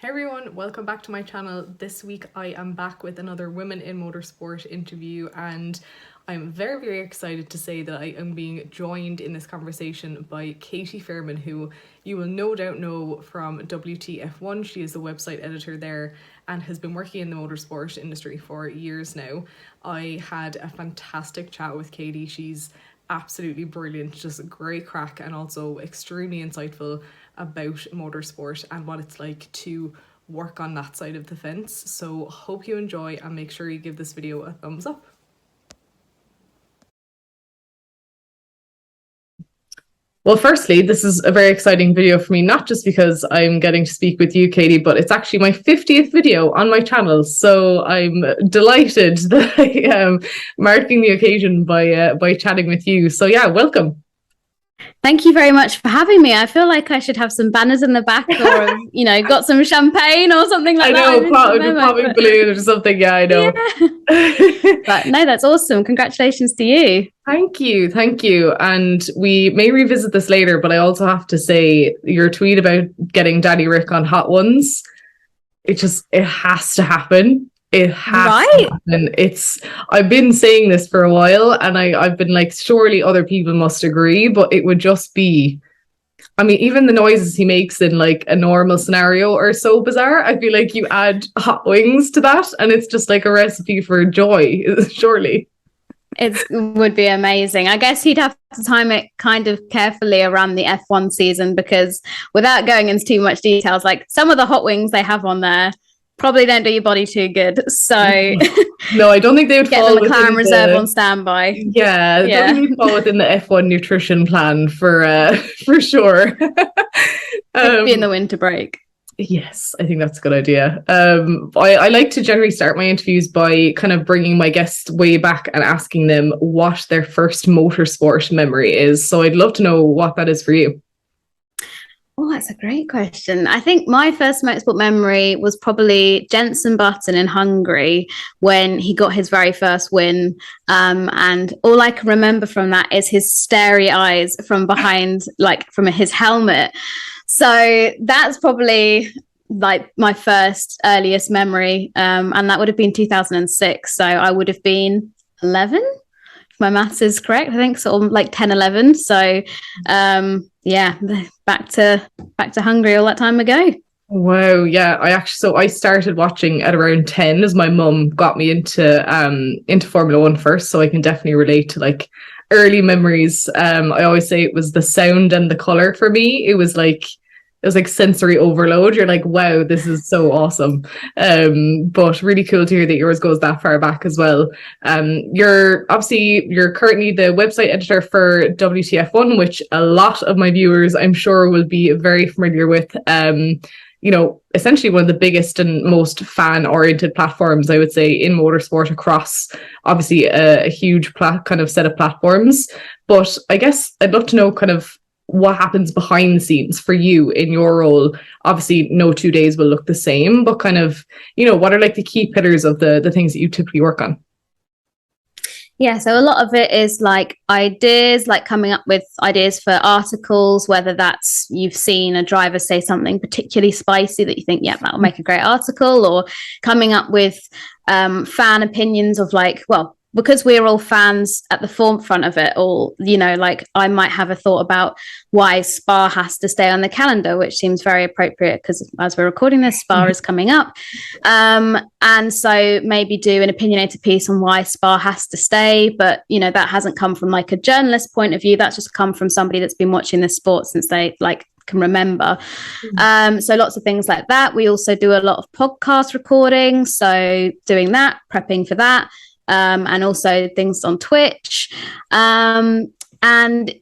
Hey everyone, welcome back to my channel. This week I am back with another Women in Motorsport interview, and I'm very excited to say that I am being joined in this conversation by Katy, who you will no doubt know from WTF1. She is the website editor there and has been working in the motorsport industry for years now. I had a fantastic chat with Katy. She's absolutely brilliant, just great crack, and also extremely insightful about motorsport and what it's like to work on that side of the fence. So hope you enjoy, and make sure you give this video a thumbs up. Well, firstly, this is a very exciting video for me, not just because I'm getting to speak with you, Katy, but it's actually my 50th video on my channel. So I'm delighted that I am marking the occasion by chatting with you. So yeah, welcome. Thank you very much for having me. I feel like I should have some banners in the back, or got some champagne or something like that. I know, popping balloon or something. Yeah, I know. Yeah. But no, that's awesome. Congratulations to you. Thank you. And we may revisit this later, but I also have to say your tweet about getting Daddy Rick on Hot Ones, it has to happen. It has to happen. I've been saying this for a while, and I've been like, surely other people must agree, but it would just be, I mean, even the noises he makes in like a normal scenario are so bizarre. I feel like you add hot wings to that and it's just like a recipe for joy, surely. It would be amazing. I guess he'd have to time it kind of carefully around the F1 season, because without going into too much details, like some of the hot wings they have on there probably don't do your body too good. So no, I don't think they would get fall the McLaren reserve on standby. Yeah, I don't think they'd fall within the F1 nutrition plan for sure. Be in the winter break. Yes, I think that's a good idea. I like to generally start my interviews by kind of bringing my guests way back and asking them what their first motorsport memory is. So I'd love to know what that is for you. Oh, that's a great question. I think my first motorsport memory was probably Jenson Button in Hungary when he got his very first win. And all I can remember from that is his starry eyes from behind, like from his helmet. So that's probably like my first earliest memory. And that would have been 2006. So I would have been 11. My maths is correct. I think sort of like 10, 11. So yeah, back to Hungary all that time ago. Wow, yeah. I started watching at around 10, as my mum got me into Formula One first, so I can definitely relate to like early memories. I always say it was the sound and the color for me. It was like sensory overload. You're like, wow, this is so awesome. But really cool to hear that yours goes that far back as well. You're currently the website editor for WTF1, which a lot of my viewers, I'm sure, will be very familiar with. Essentially one of the biggest and most fan-oriented platforms, I would say, in motorsport across, obviously, a huge kind of set of platforms. But I guess I'd love to know kind of what happens behind the scenes for you in your role. Obviously, no 2 days will look the same, but kind of, what are like the key pillars of the things that you typically work on? Yeah, so a lot of it is like ideas, like coming up with ideas for articles, whether that's you've seen a driver say something particularly spicy that you think, yeah, that'll make a great article, or coming up with fan opinions of like, well, because we're all fans at the forefront of it all, like I might have a thought about why Spa has to stay on the calendar, which seems very appropriate because as we're recording this, Spa is coming up. And so maybe do an opinionated piece on why Spa has to stay. But, that hasn't come from like a journalist point of view. That's just come from somebody that's been watching this sport since they can remember. So lots of things like that. We also do a lot of podcast recording. So doing that, prepping for that. And also things on Twitch, and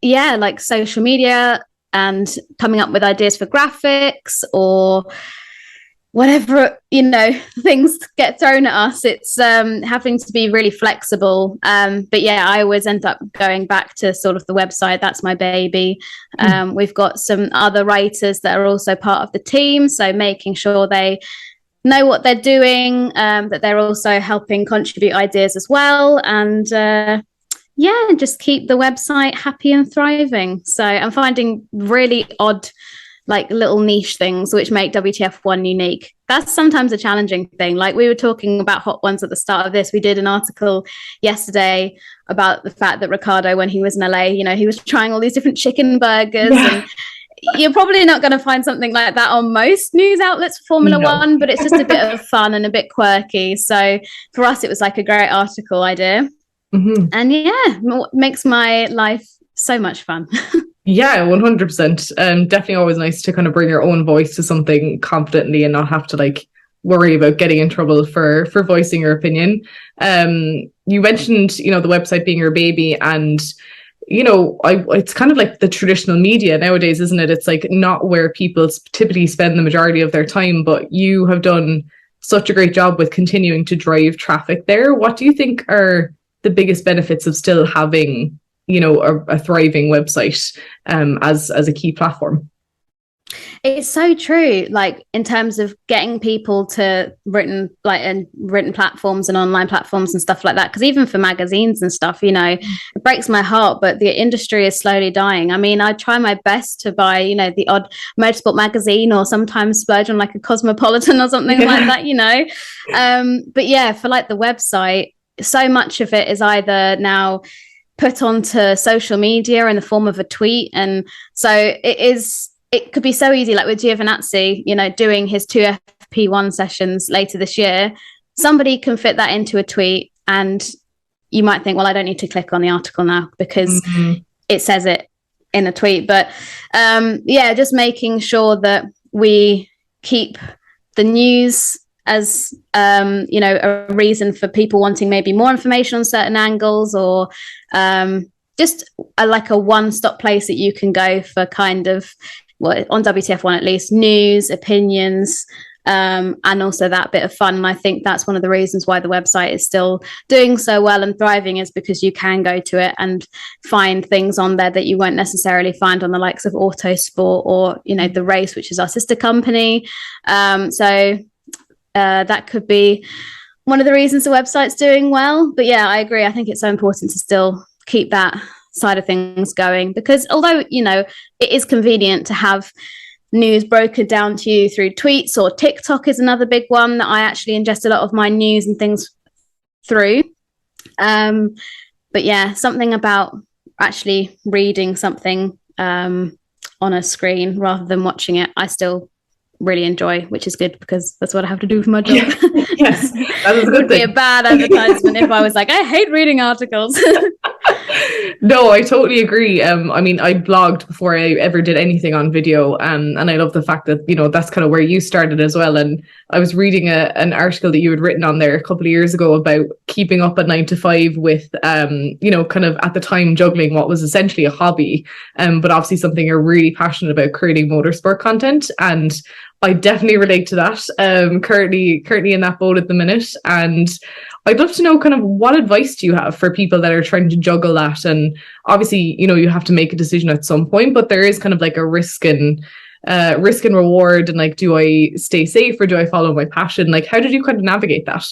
yeah, like social media and coming up with ideas for graphics or whatever, things get thrown at us. It's having to be really flexible. But yeah, I always end up going back to sort of the website. That's my baby. We've got some other writers that are also part of the team. So making sure they know what they're doing, that they're also helping contribute ideas as well, and just keep the website happy and thriving. So I'm finding really odd like little niche things which make WTF1 unique. That's sometimes a challenging thing. Like we were talking about hot ones at the start of this. We did an article yesterday about the fact that Ricciardo, when he was in LA, you know, he was trying all these different chicken burgers. And you're probably not going to find something like that on most news outlets for Formula One, but it's just a bit of fun and a bit quirky. So for us, it was like a great article idea. And yeah, makes my life so much fun. Yeah, 100%. Definitely always nice to kind of bring your own voice to something confidently and not have to like worry about getting in trouble for voicing your opinion. You mentioned, you know, the website being your baby, and you know, it's kind of like the traditional media nowadays, isn't it? It's like not where people typically spend the majority of their time, but you have done such a great job with continuing to drive traffic there. What do you think are the biggest benefits of still having, you know, a thriving website as a key platform? It's so true. Like in terms of getting people to written platforms and online platforms and stuff like that. Because even for magazines and stuff, you know, it breaks my heart, but the industry is slowly dying. I mean, I try my best to buy, you know, the odd motorsport magazine, or sometimes splurge on like a Cosmopolitan or something like that, you know. But yeah, for like the website, so much of it is either now put onto social media in the form of a tweet. And so it could be so easy, like with Giovinazzi, you know, doing his 2 FP1 sessions later this year. Somebody can fit that into a tweet, and you might think, well, I don't need to click on the article now because it says it in a tweet. But yeah, just making sure that we keep the news as, you know, a reason for people wanting maybe more information on certain angles, or just like a one-stop place that you can go for kind of, well, on WTF1 at least, news, opinions, and also that bit of fun. And I think that's one of the reasons why the website is still doing so well and thriving, is because you can go to it and find things on there that you won't necessarily find on the likes of Autosport or, you know, The Race, which is our sister company. So that could be one of the reasons the website's doing well. But yeah, I agree. I think it's so important to still keep that side of things going, because although, you know, it is convenient to have news broken down to you through tweets, or TikTok is another big one that I actually ingest a lot of my news and things through. But yeah, something about actually reading something on a screen rather than watching it, I still really enjoy, which is good because that's what I have to do for my job. Yes, that is a good thing. It would be a bad advertisement if I was like, I hate reading articles. No, I totally agree. I mean, I blogged before I ever did anything on video, and I love the fact that, you know, that's kind of where you started as well. And I was reading an article that you had written on there a couple of years ago about keeping up at 9 to 5 with, you know, kind of at the time juggling what was essentially a hobby, but obviously something you're really passionate about, creating motorsport content. And I definitely relate to that. Currently in that boat at the minute. And I'd love to know kind of what advice do you have for people that are trying to juggle that? And obviously, you know, you have to make a decision at some point, but there is kind of like a risk and reward. And like, do I stay safe or do I follow my passion? Like, how did you kind of navigate that?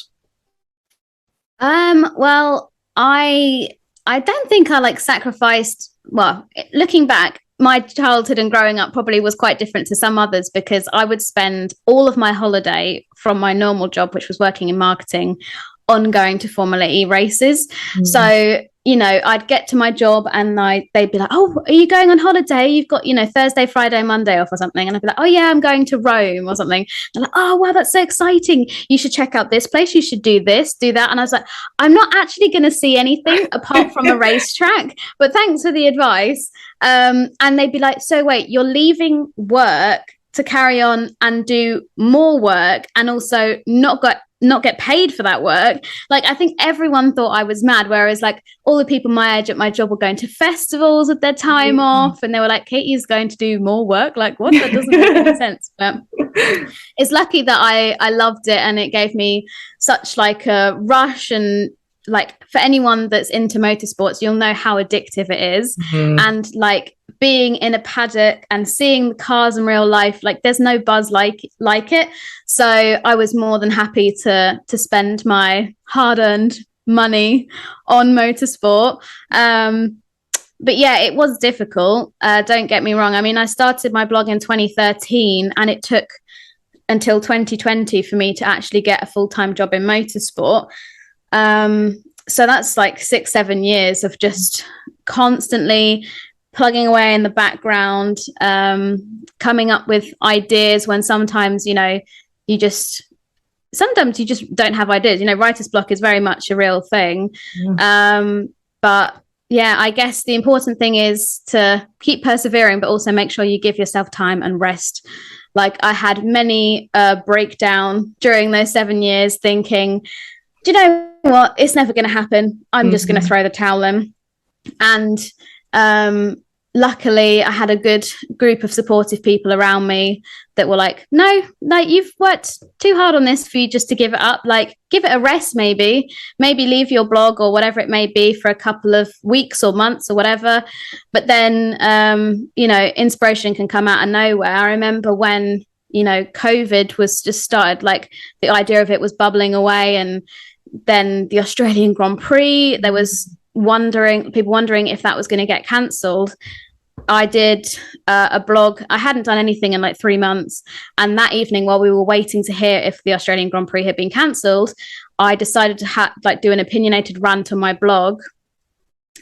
Well, I don't think I like sacrificed. Well, looking back, my childhood and growing up probably was quite different to some others, because I would spend all of my holiday from my normal job, which was working in marketing, on going to Formula E races. So, you know, I'd get to my job and they'd be like, oh, are you going on holiday? You've got, you know, Thursday, Friday, Monday off or something. And I'd be like, oh yeah, I'm going to Rome or something. They're like, oh wow, that's so exciting. You should check out this place. You should do this, do that. And I was like, I'm not actually going to see anything apart from a racetrack, but thanks for the advice. And they'd be like, so wait, you're leaving work to carry on and do more work and also not get paid for that work? Like, I think everyone thought I was mad, whereas like all the people my age at my job were going to festivals with their time off, and they were like, Katie's going to do more work. Like, what? That doesn't make any sense. But it's lucky that I loved it, and it gave me such like a rush. And like, for anyone that's into motorsports, you'll know how addictive it is. And like being in a paddock and seeing the cars in real life, like there's no buzz like it. So I was more than happy to spend my hard-earned money on motorsport. but yeah, it was difficult. Don't get me wrong. I mean, I started my blog in 2013 and it took until 2020 for me to actually get a full-time job in motorsport. So that's like 6-7 years of just constantly plugging away in the background, coming up with ideas when sometimes, you just don't have ideas. Writer's block is very much a real thing. But yeah, I guess the important thing is to keep persevering, but also make sure you give yourself time and rest. Like I had many breakdown during those 7 years thinking, do you know what? It's never going to happen. I'm just going to throw the towel in. And luckily, I had a good group of supportive people around me that were like, no, you've worked too hard on this for you just to give it up. Like, give it a rest, maybe leave your blog or whatever it may be for a couple of weeks or months or whatever. But then, inspiration can come out of nowhere. I remember when, COVID was just started, like the idea of it was bubbling away. And then the Australian Grand Prix, there was people wondering if that was going to get cancelled. I did a blog. I hadn't done anything in like 3 months. And that evening, while we were waiting to hear if the Australian Grand Prix had been cancelled, I decided to do an opinionated rant on my blog.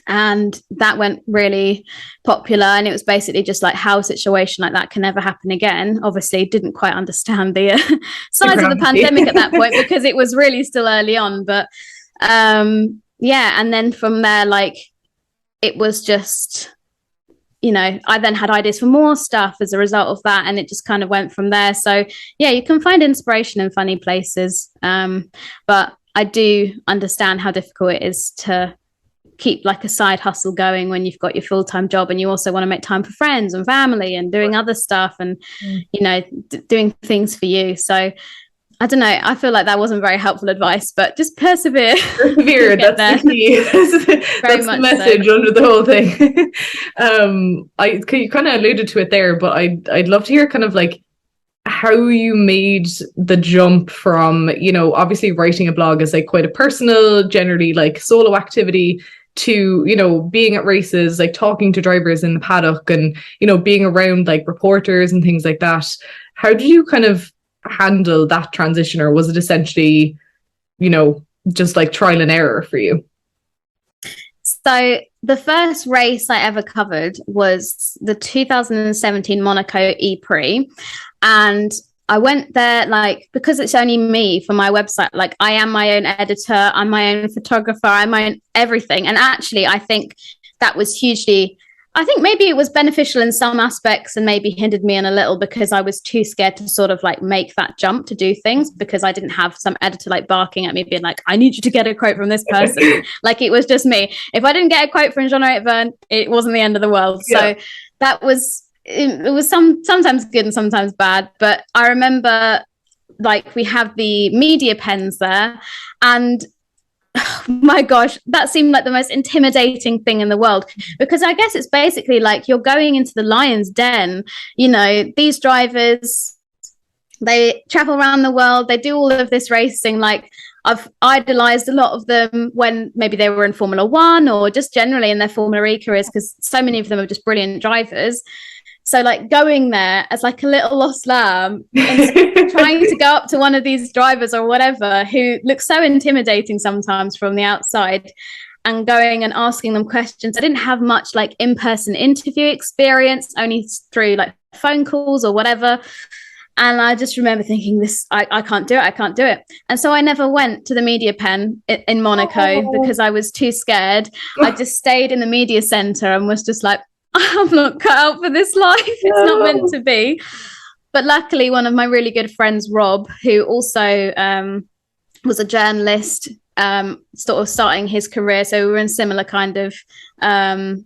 And that went really popular. And it was basically just like how a situation like that can never happen again. Obviously, didn't quite understand the size of the pandemic at that point because it was really still early on. But yeah, and then from there, like it was just, I then had ideas for more stuff as a result of that, and it just kind of went from there. So yeah, you can find inspiration in funny places, but I do understand how difficult it is to keep like a side hustle going when you've got your full-time job and you also want to make time for friends and family and doing other stuff and doing things for you. So I don't know, I feel like that wasn't very helpful advice, but just persevere. That's the key. That's the message under the whole thing. You kind of alluded to it there, but I'd love to hear kind of like how you made the jump from, obviously writing a blog is like quite a personal, generally like solo activity, to, being at races, like talking to drivers in the paddock and, being around like reporters and things like that. How did you kind of handle that transition, or was it essentially, just like trial and error for you? So the first race I ever covered was the 2017 Monaco E-Prix. And I went there, like, because it's only me for my website, like I am my own editor, I'm my own photographer, I'm my own everything. And actually, I think that was maybe it was beneficial in some aspects and maybe hindered me in a little because I was too scared to sort of like make that jump to do things because I didn't have some editor like barking at me being like, I need you to get a quote from this person. Like it was just me. If I didn't get a quote from Jean-Eric Verne, it wasn't the end of the world. Yeah. So that was, it was sometimes good and sometimes bad. But I remember like we have the media pens there and oh my gosh, that seemed like the most intimidating thing in the world because I guess it's basically like you're going into the lion's den. These drivers, they travel around the world, they do all of this racing. Like I've idolized a lot of them when maybe they were in Formula One or just generally in their Formula E careers because so many of them are just brilliant drivers. So like going there as like a little lost lamb and trying to go up to one of these drivers or whatever who looks so intimidating sometimes from the outside and going and asking them questions. I didn't have much like in-person interview experience, only through like phone calls or whatever. And I just remember thinking I can't do it. And so I never went to the media pen in Monaco because I was too scared. I just stayed in the media center and was just like, I'm not cut out for this life. It's not meant to be. But luckily, one of my really good friends, Rob, who also was a journalist, sort of starting his career. So we were in similar kind of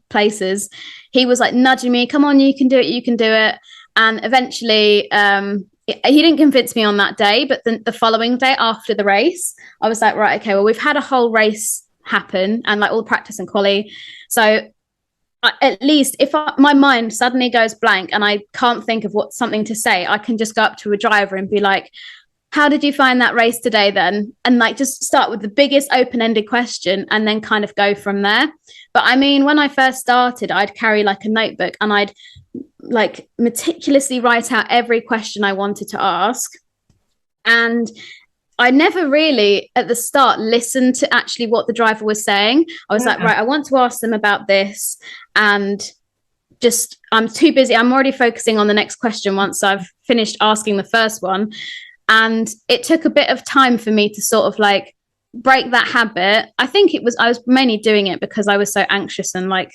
places. He was like nudging me, come on, you can do it. And eventually, he didn't convince me on that day. But the following day after the race, I was like, right, okay, well, we've had a whole race happen and like all practice and quali. So at least if my mind suddenly goes blank and I can't think of something to say, I can just go up to a driver and be like, how did you find that race today then? And like just start with the biggest open-ended question and then kind of go from there. But I mean, when I first started, I'd carry like a notebook and I'd like meticulously write out every question I wanted to ask. And I never really at the start listened to actually what the driver was saying. I was like, right, I want to ask them about this, and just I'm too busy. I'm already focusing on the next question once I've finished asking the first one. And it took a bit of time for me to sort of like break that habit. I think I was mainly doing it because I was so anxious and like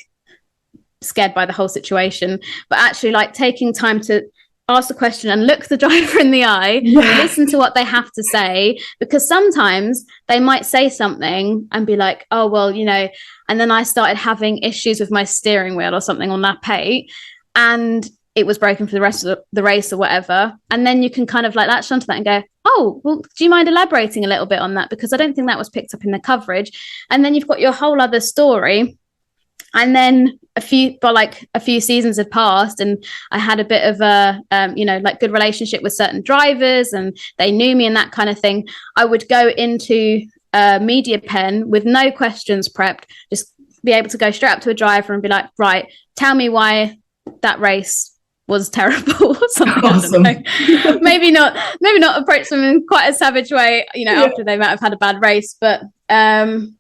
scared by the whole situation, but actually like taking time to ask the question and look the driver in the eye, listen to what they have to say, because sometimes they might say something and be like, oh, well, you know, and then I started having issues with my steering wheel or something on lap 8, and it was broken for the rest of the race or whatever. And then you can kind of like latch onto that and go, oh, well, do you mind elaborating a little bit on that? Because I don't think that was picked up in the coverage. And then you've got your whole other story. And then a few seasons had passed, and I had a bit of a, like good relationship with certain drivers, and they knew me and that kind of thing. I would go into a media pen with no questions prepped, just be able to go straight up to a driver and be like, right, tell me why that race was terrible or something. Awesome. I don't know. maybe not approach them in quite a savage way, after they might have had a bad race, but kind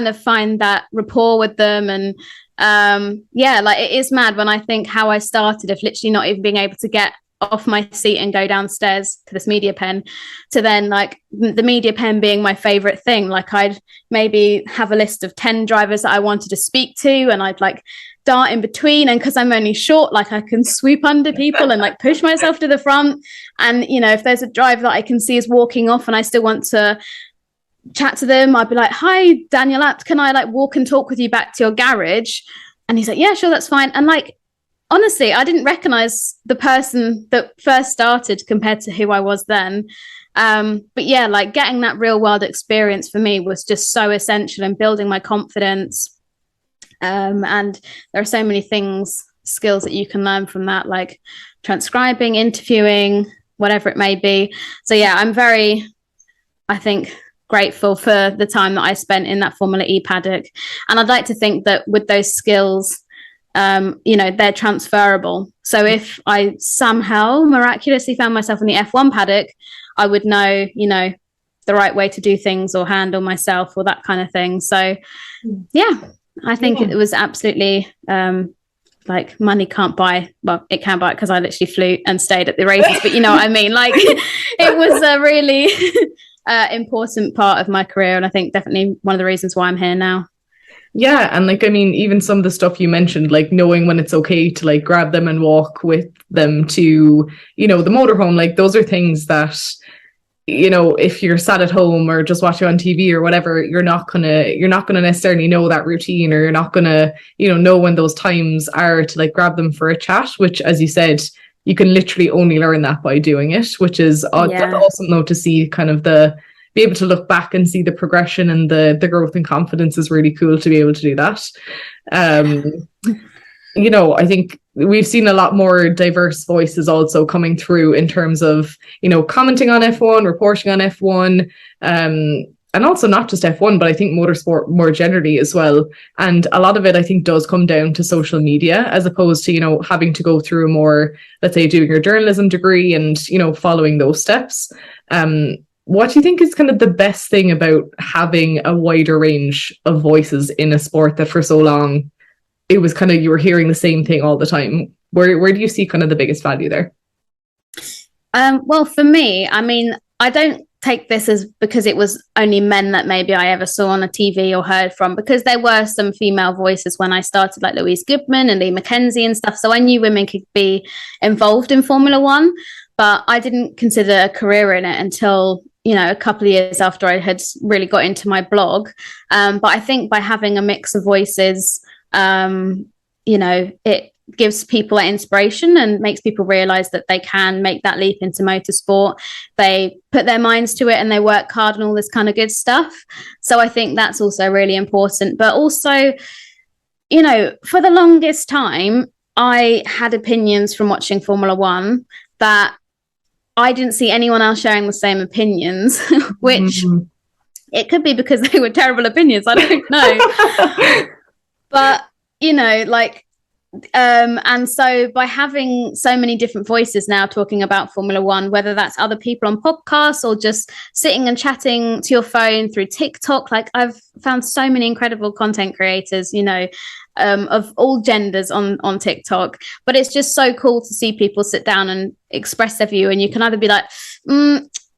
of find that rapport with them. And like it is mad when I think how I started of literally not even being able to get off my seat and go downstairs to this media pen, to then like the media pen being my favorite thing. Like I'd maybe have a list of 10 drivers that I wanted to speak to, and I'd like dart in between, and because I'm only short, like I can sweep under people and like push myself to the front. And if there's a driver that I can see is walking off and I still want to chat to them, I'd be like, hi Daniel, can I like walk and talk with you back to your garage? And he's like, yeah, sure, that's fine. And like honestly, I didn't recognize the person that first started compared to who I was then. But yeah, like getting that real world experience for me was just so essential in building my confidence. And there are so many skills that you can learn from that, like transcribing, interviewing, whatever it may be. So yeah, I'm very, I think, grateful for the time that I spent in that Formula E paddock. And I'd like to think that with those skills, they're transferable. So if I somehow miraculously found myself in the F1 paddock, I would know, the right way to do things or handle myself or that kind of thing. So yeah, I think it was absolutely like money can't buy. Well, it can buy it because I literally flew and stayed at the races, but you know what I mean? Like it was a really important part of my career. And I think definitely one of the reasons why I'm here now. Yeah. And like, I mean, even some of the stuff you mentioned, like knowing when it's okay to like grab them and walk with them to, the motorhome, like those are things that, if you're sat at home or just watching on TV or whatever, you're not gonna necessarily know that routine, or you're not gonna, know when those times are to like grab them for a chat, which, as you said, you can literally only learn that by doing it, which is that's awesome though, to see kind of be able to look back and see the progression and the growth and confidence is really cool to be able to do that. I think we've seen a lot more diverse voices also coming through in terms of, commenting on F1, reporting on F1, and also not just F1, but I think motorsport more generally as well. And a lot of it, I think, does come down to social media, as opposed to, having to go through more, let's say, doing your journalism degree and, following those steps. What do you think is kind of the best thing about having a wider range of voices in a sport that for so long it was kind of, you were hearing the same thing all the time? Where do you see kind of the biggest value there? Well, for me, I mean, I don't take this as because it was only men that maybe I ever saw on a TV or heard from, because there were some female voices when I started, like Louise Goodman and Lee McKenzie and stuff. So I knew women could be involved in Formula One, but I didn't consider a career in it until, a couple of years after I had really got into my blog. But I think by having a mix of voices, it gives people that inspiration and makes people realize that they can make that leap into motorsport. They put their minds to it and they work hard and all this kind of good stuff. So I think that's also really important. But also, for the longest time, I had opinions from watching Formula One that I didn't see anyone else sharing the same opinions, which it could be because they were terrible opinions. I don't know. But, you know, like, and so by having so many different voices now talking about Formula One, whether that's other people on podcasts or just sitting and chatting to your phone through TikTok, like I've found so many incredible content creators, you know, of all genders on TikTok. But it's just so cool to see people sit down and express their view, and you can either be like,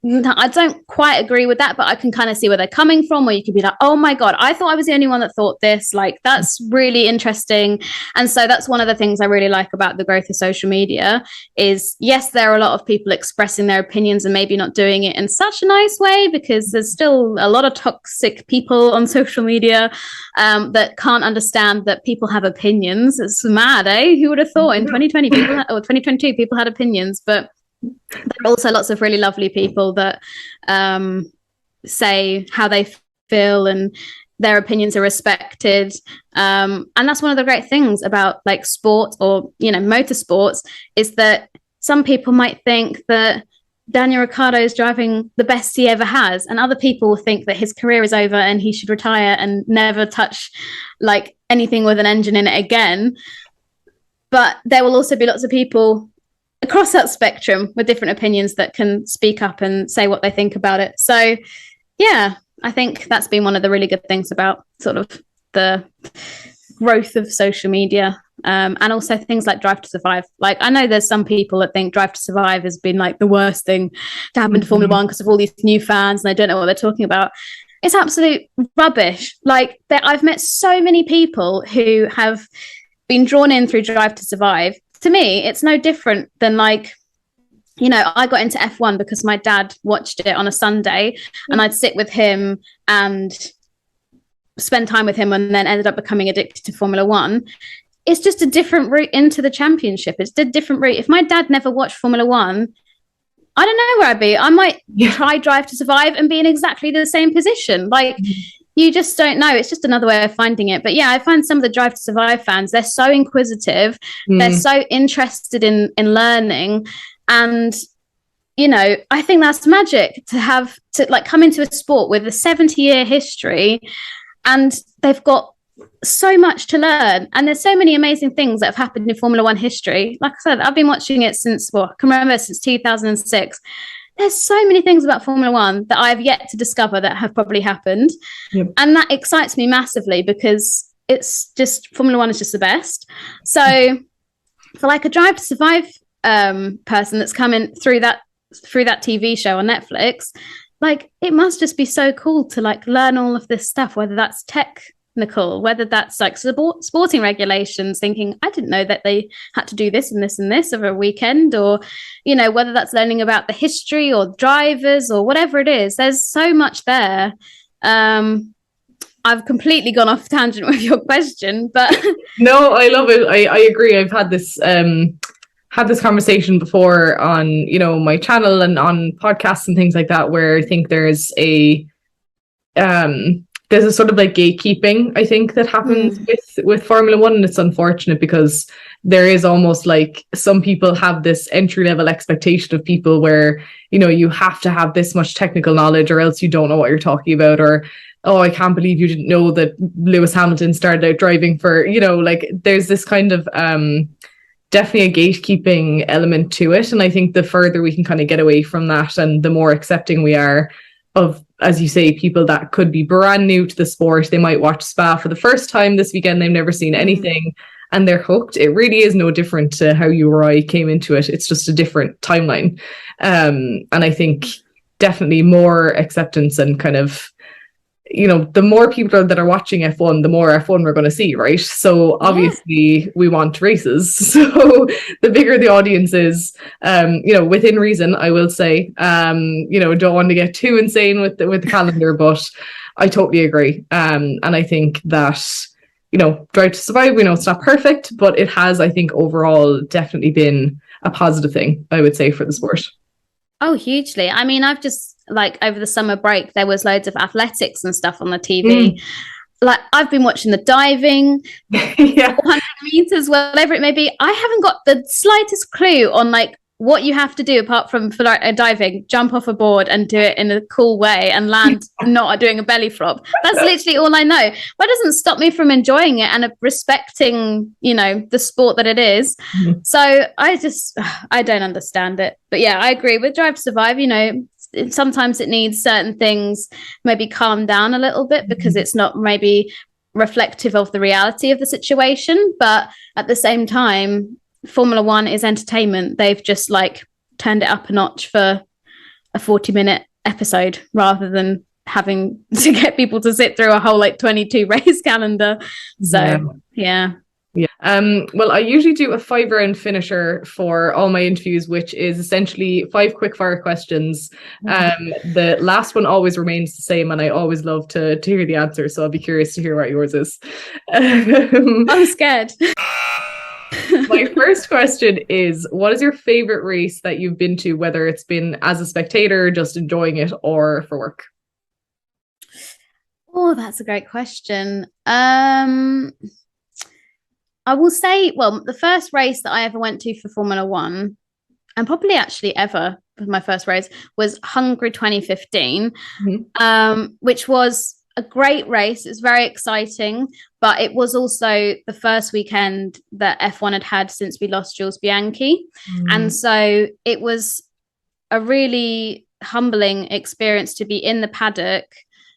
no, I don't quite agree with that, but I can kind of see where they're coming from. Or you could be like, oh my God, I thought I was the only one that thought this. Like, that's really interesting. And so that's one of the things I really like about the growth of social media is, yes, there are a lot of people expressing their opinions and maybe not doing it in such a nice way, because there's still a lot of toxic people on social media that can't understand that people have opinions. It's mad, eh? Who would have thought in 2020 people or 2022 people had opinions? But there are also lots of really lovely people that say how they feel and their opinions are respected. And that's one of the great things about like sport or, you know, motorsports, is that some people might think that Daniel Ricciardo is driving the best he ever has, and other people think that his career is over and he should retire and never touch like anything with an engine in it again. But there will also be lots of people across that spectrum with different opinions that can speak up and say what they think about it. So yeah, I think that's been one of the really good things about sort of the growth of social media, and also things like Drive to Survive. Like, I know there's some people that think Drive to Survive has been like the worst thing to happen to Formula One because of all these new fans and they don't know what they're talking about. It's absolute rubbish. Like, I've met so many people who have been drawn in through Drive to Survive. To me, it's no different than like, you know, I got into F1 because my dad watched it on a Sunday and I'd sit with him and spend time with him, and then ended up becoming addicted to Formula One. It's just a different route into the championship. It's a different route. If my dad never watched Formula One, I don't know where I'd be. I might try Drive to Survive and be in exactly the same position. Like, you just don't know. It's just another way of finding it. But yeah, I find some of the Drive to Survive fans, they're so inquisitive. They're so interested in learning. And, you know, I think that's magic to have to like come into a sport with a 70-year history, and they've got so much to learn. And there's so many amazing things that have happened in Formula One history. Like I said, I've been watching it since, well, I can remember since 2006. There's so many things about Formula One that I've yet to discover that have probably happened. Yep. And that excites me massively because it's just, Formula One is just the best. So for like a Drive to Survive person that's coming through that TV show on Netflix, like, it must just be so cool to like learn all of this stuff, whether that's technical, whether that's like sporting regulations, thinking, I didn't know that they had to do this and this and this over a weekend, or, you know, whether that's learning about the history or drivers or whatever it is. There's so much there. I've completely gone off tangent with your question, but no, I love it. I agree. I've had this conversation before on, you know, my channel and on podcasts and things like that, where I think there's a sort of like gatekeeping, I think, that happens with Formula One, and it's unfortunate because there is almost like some people have this entry level expectation of people where, you know, you have to have this much technical knowledge or else you don't know what you're talking about, or, oh, I can't believe you didn't know that Lewis Hamilton started out driving for, you know, like, there's this kind of definitely a gatekeeping element to it. And I think the further we can kind of get away from that, and the more accepting we are of, as you say, people that could be brand new to the sport, they might watch Spa for the first time this weekend, they've never seen anything, and they're hooked. It really is no different to how you or I came into it. It's just a different timeline. And I think definitely more acceptance, and kind of, you know, the more people that are watching F1, the more F1 we're going to see, right? So obviously we want races. So the bigger the audience is, you know, within reason, I will say, you know, don't want to get too insane with the calendar, but I totally agree. And I think that, you know, Drive to Survive, we know it's not perfect, but it has, I think, overall definitely been a positive thing, I would say, for the sport. Oh, hugely. I mean, I've just, like, over the summer break, there was loads of athletics and stuff on the TV. Like, I've been watching the diving, 400 meters, whatever it may be. I haven't got the slightest clue on, like, what you have to do apart from for like diving, jump off a board and do it in a cool way and land not doing a belly flop. That's literally all I know. But it doesn't stop me from enjoying it and respecting, you know, the sport that it is. Mm-hmm. So I don't understand it. But yeah, I agree with Drive to Survive. You know, sometimes it needs certain things maybe calm down a little bit because it's not maybe reflective of the reality of the situation. But at the same time, Formula One is entertainment. They've just like turned it up a notch for a 40-minute episode rather than having to get people to sit through a whole like 22 race calendar. So yeah. Well, I usually do a 5-round finisher for all my interviews, which is essentially 5 quick fire questions. The last one always remains the same, and I always love to hear the answer. So I'll be curious to hear what yours is. I'm scared. My first question is, what is your favorite race that you've been to, whether it's been as a spectator, just enjoying it, or for work? Oh, that's a great question. I will say, well, the first race that I ever went to for Formula One, and probably actually ever my first race, was Hungary 2015, which was a great race. It was very exciting, but it was also the first weekend that F1 had since we lost Jules Bianchi. And so it was a really humbling experience to be in the paddock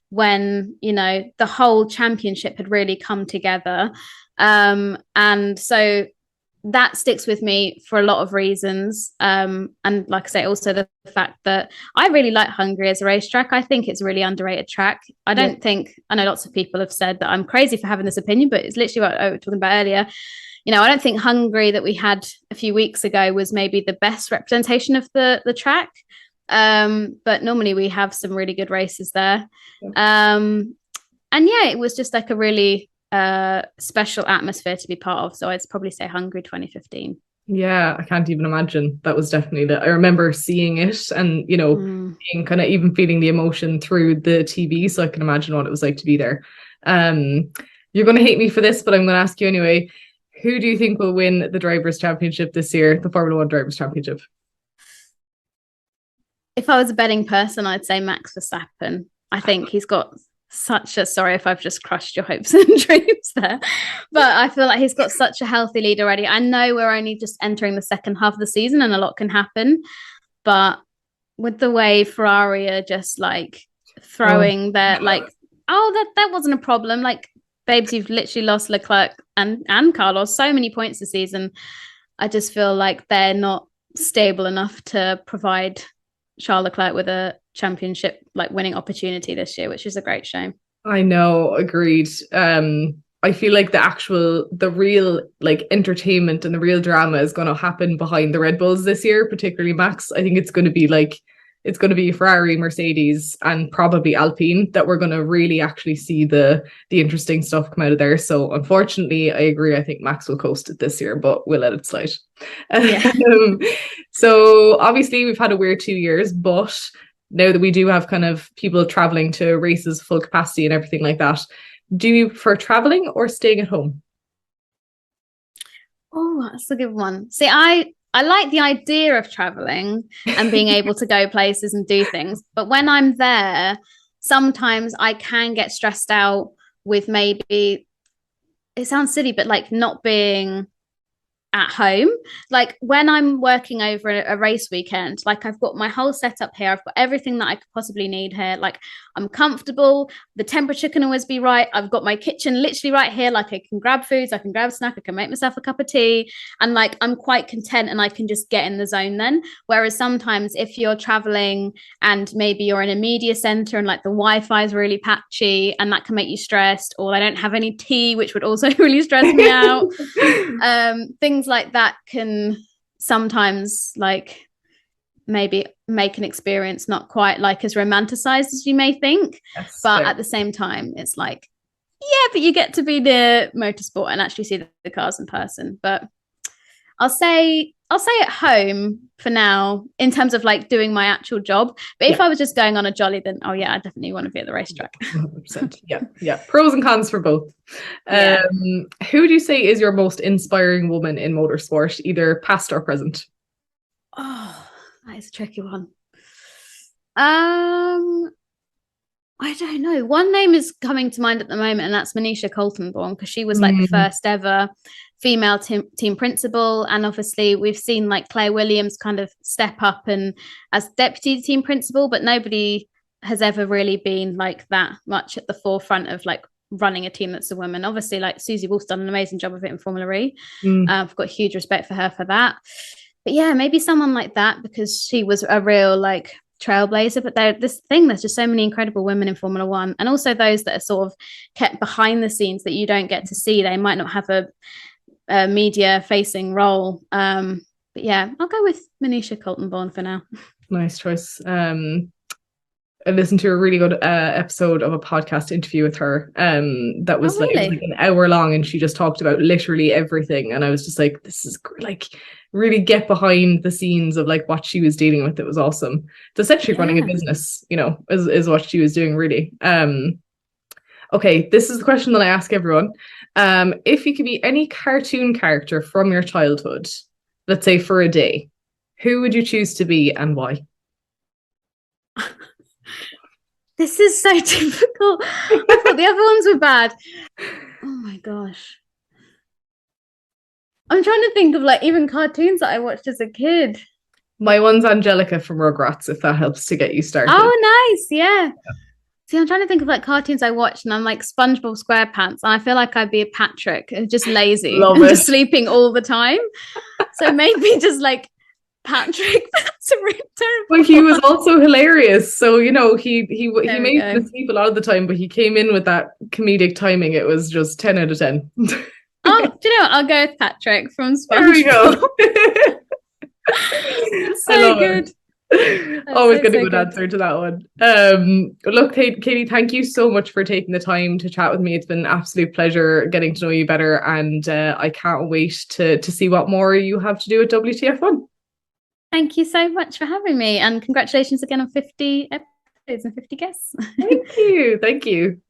when, you know, the whole championship had really come together. And so that sticks with me for a lot of reasons. And like I say, also the fact that I really like Hungary as a racetrack. I think it's a really underrated track. I know lots of people have said that I'm crazy for having this opinion, but it's literally what I was talking about earlier. You know, I don't think Hungary that we had a few weeks ago was maybe the best representation of the track. But normally we have some really good races there. And yeah, it was just like a really special atmosphere to be part of. So I'd probably say Hungary 2015. Yeah, I can't even imagine. That was definitely I remember seeing it and, you know, being kind of even feeling the emotion through the TV. So I can imagine what it was like to be there. You're going to hate me for this, but I'm going to ask you anyway. Who do you think will win the Drivers' Championship this year, the Formula One Drivers' Championship? If I was a betting person, I'd say Max Verstappen. I think he's got sorry if I've just crushed your hopes and dreams there, but I feel like he's got such a healthy lead already. I know we're only just entering the second half of the season and a lot can happen, but with the way Ferrari are just like throwing their like, that wasn't a problem. Like, babes, you've literally lost Leclerc and Carlos so many points this season. I just feel like they're not stable enough to provide Charles Leclerc with a championship like winning opportunity this year, which is a great shame. I know, agreed. I feel like the real like entertainment and the real drama is going to happen behind the Red Bulls this year, particularly Max. I think it's going to be Ferrari, Mercedes, and probably Alpine that we're going to really actually see the interesting stuff come out of there. So unfortunately, I agree. I think Max will coast it this year, but we'll let it slide. Yeah. So obviously we've had a weird 2 years, but now that we do have kind of people traveling to races full capacity and everything like that, do you prefer traveling or staying at home? Oh, that's a good one. See, I like the idea of traveling and being able to go places and do things. But when I'm there, sometimes I can get stressed out with maybe, it sounds silly, but like not being at home. Like when I'm working over a race weekend, like I've got my whole setup here, I've got everything that I could possibly need here, like I'm comfortable, the temperature can always be right, I've got my kitchen literally right here, like I can grab foods, I can grab a snack, I can make myself a cup of tea, and like I'm quite content and I can just get in the zone then. Whereas sometimes if you're traveling and maybe you're in a media center and like the Wi-Fi is really patchy and that can make you stressed, or I don't have any tea, which would also really stress me out. Things like that can sometimes like maybe make an experience not quite like as romanticized as you may think. That's but fair. At the same time it's like, yeah, but you get to be near motorsport and actually see the cars in person. But I'll say at home for now in terms of like doing my actual job. But if I was just going on a jolly, then I definitely want to be at the racetrack. 100%. Yeah. Pros and cons for both. Who do you say is your most inspiring woman in motorsport, either past or present? Oh, that is a tricky one. I don't know. One name is coming to mind at the moment, and that's Manisha Coltonborn, because she was like the first ever female team principal. And obviously we've seen like Claire Williams kind of step up and as deputy team principal, but nobody has ever really been like that much at the forefront of like running a team that's a woman. Obviously, like Susie Wolf's done an amazing job of it in Formula E. I've got huge respect for her for that. But yeah, maybe someone like that, because she was a real like trailblazer. But there's just so many incredible women in Formula One, and also those that are sort of kept behind the scenes that you don't get to see. They might not have a media facing role. But yeah, I'll go with Manisha Coltonborn for now. Nice choice. I listened to a really good episode of a podcast interview with her that was, really? like an hour long, and she just talked about literally everything, and I was just like, this is like really get behind the scenes of like what she was dealing with. It was awesome. It's essentially running a business, you know, is what she was doing, really. Okay, this is the question that I ask everyone. If you could be any cartoon character from your childhood, let's say for a day, who would you choose to be and why? This is so difficult. I thought the other ones were bad. Oh my gosh. I'm trying to think of like even cartoons that I watched as a kid. My one's Angelica from Rugrats, if that helps to get you started. Oh, nice. Yeah. See, I'm trying to think of like cartoons I watched, and I'm like SpongeBob SquarePants, and I feel like I'd be a Patrick, just lazy and just sleeping all the time. So maybe just like Patrick. That's a really terrible. But he was also hilarious. So, you know, he made me sleep a lot of the time, but he came in with that comedic timing. It was just 10 out of 10. Oh, do you know what? I'll go with Patrick from SpongeBob. There we go. So good. Always got a good answer to that one. Look, Katy, thank you so much for taking the time to chat with me. It's been an absolute pleasure getting to know you better, and I can't wait to see what more you have to do at WTF1. Thank you so much for having me, and congratulations again on 50 episodes and 50 guests. Thank you.